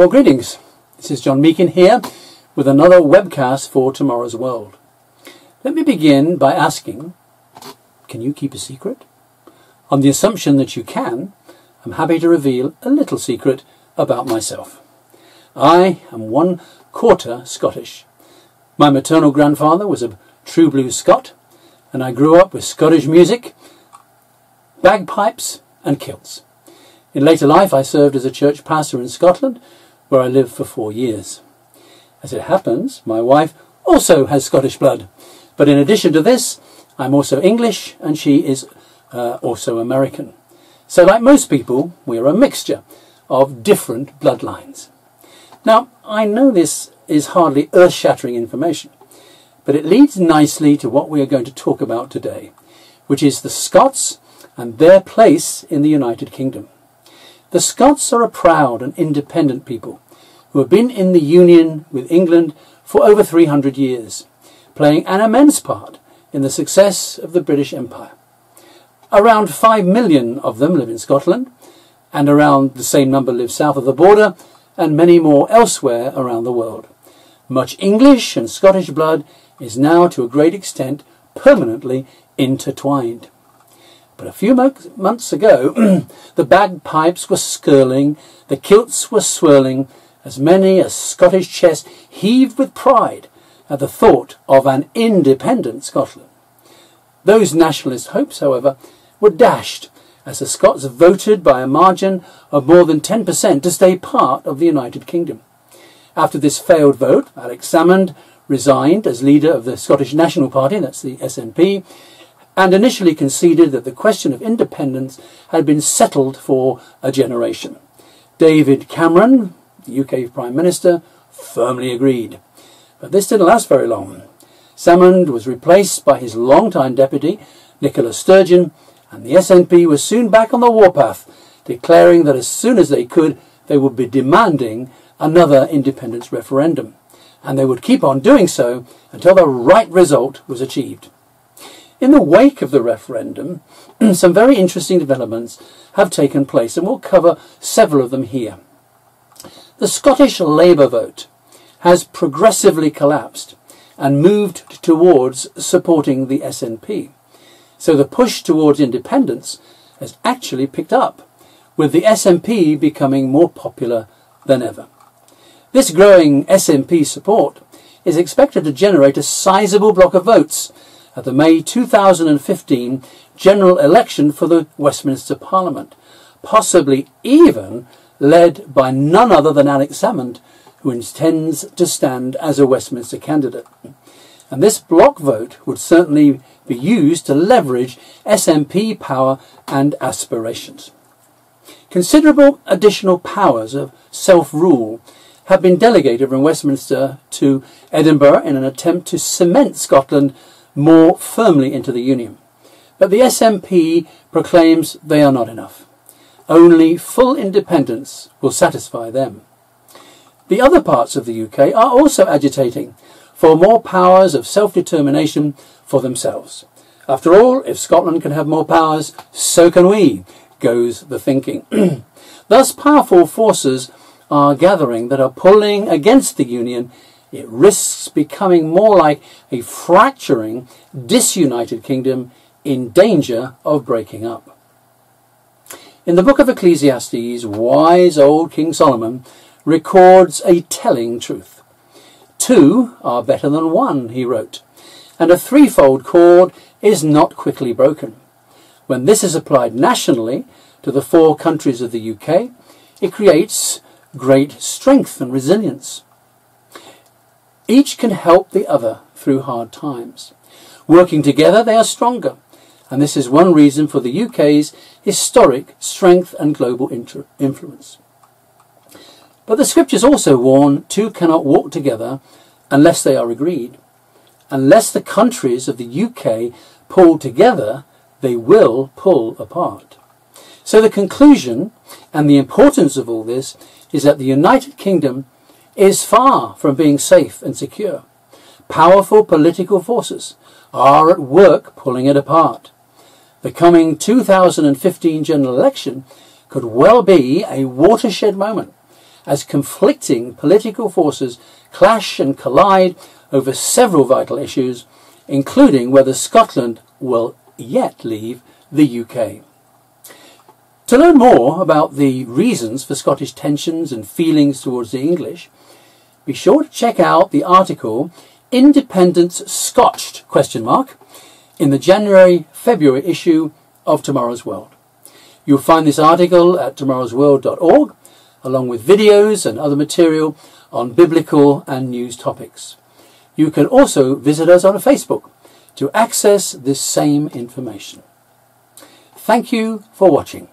Well, greetings. This is John Meakin here with another webcast for Tomorrow's World. Let me begin by asking, can you keep a secret? On the assumption that you can, I'm happy to reveal a little secret about myself. I am 1/4 Scottish. My maternal grandfather was a true blue Scot, and I grew up with Scottish music, bagpipes and kilts. In later life I served as a church pastor in Scotland, where I lived for 4 years. As it happens, my wife also has Scottish blood, but in addition to this, I'm also English and she is also American. So like most people, we're a mixture of different bloodlines. Now, I know this is hardly earth-shattering information, but it leads nicely to what we are going to talk about today, which is the Scots and their place in the United Kingdom. The Scots are a proud and independent people who have been in the Union with England for over 300 years, playing an immense part in the success of the British Empire. Around 5 million of them live in Scotland, and around the same number live south of the border, and many more elsewhere around the world. Much English and Scottish blood is now to a great extent permanently intertwined. But a few months ago, the bagpipes were skirling, the kilts were swirling, as many a Scottish chest heaved with pride at the thought of an independent Scotland. Those nationalist hopes, however, were dashed as the Scots voted by a margin of more than 10% to stay part of the United Kingdom. After this failed vote, Alex Salmond resigned as leader of the Scottish National Party, that's the SNP, and initially conceded that the question of independence had been settled for a generation. David Cameron, the UK Prime Minister, firmly agreed. But this didn't last very long. Salmond was replaced by his longtime deputy, Nicola Sturgeon, and the SNP was soon back on the warpath, declaring that as soon as they could, they would be demanding another independence referendum, and they would keep on doing so until the right result was achieved. In the wake of the referendum, some very interesting developments have taken place, and we'll cover several of them here. The Scottish Labour vote has progressively collapsed and moved towards supporting the SNP. So the push towards independence has actually picked up, with the SNP becoming more popular than ever. This growing SNP support is expected to generate a sizable block of votes at the May 2015 general election for the Westminster Parliament, possibly even led by none other than Alex Salmond, who intends to stand as a Westminster candidate. And this block vote would certainly be used to leverage SNP power and aspirations. Considerable additional powers of self-rule have been delegated from Westminster to Edinburgh in an attempt to cement Scotland more firmly into the Union. But the SNP proclaims they are not enough. Only full independence will satisfy them. The other parts of the UK are also agitating for more powers of self-determination for themselves. After all, if Scotland can have more powers, so can we, goes the thinking. Thus, powerful forces are gathering that are pulling against the Union. It risks becoming more like a fracturing, disunited kingdom in danger of breaking up. In the book of Ecclesiastes, wise old King Solomon records a telling truth. 2 are better than 1, he wrote, and a threefold cord is not quickly broken. When this is applied nationally to the 4 countries of the UK, it creates great strength and resilience. Each can help the other through hard times. Working together, they are stronger, and this is one reason for the UK's historic strength and global influence. But the scriptures also warn 2 cannot walk together unless they are agreed. Unless the countries of the UK pull together, they will pull apart. So the conclusion and the importance of all this is that the United Kingdom is far from being safe and secure. Powerful political forces are at work pulling it apart. The coming 2015 general election could well be a watershed moment, as conflicting political forces clash and collide over several vital issues, including whether Scotland will yet leave the UK. To learn more about the reasons for Scottish tensions and feelings towards the English, be sure to check out the article Independence Scotched? In the January-February issue of Tomorrow's World. You'll find this article at tomorrowsworld.org, along with videos and other material on biblical and news topics. You can also visit us on Facebook to access this same information. Thank you for watching.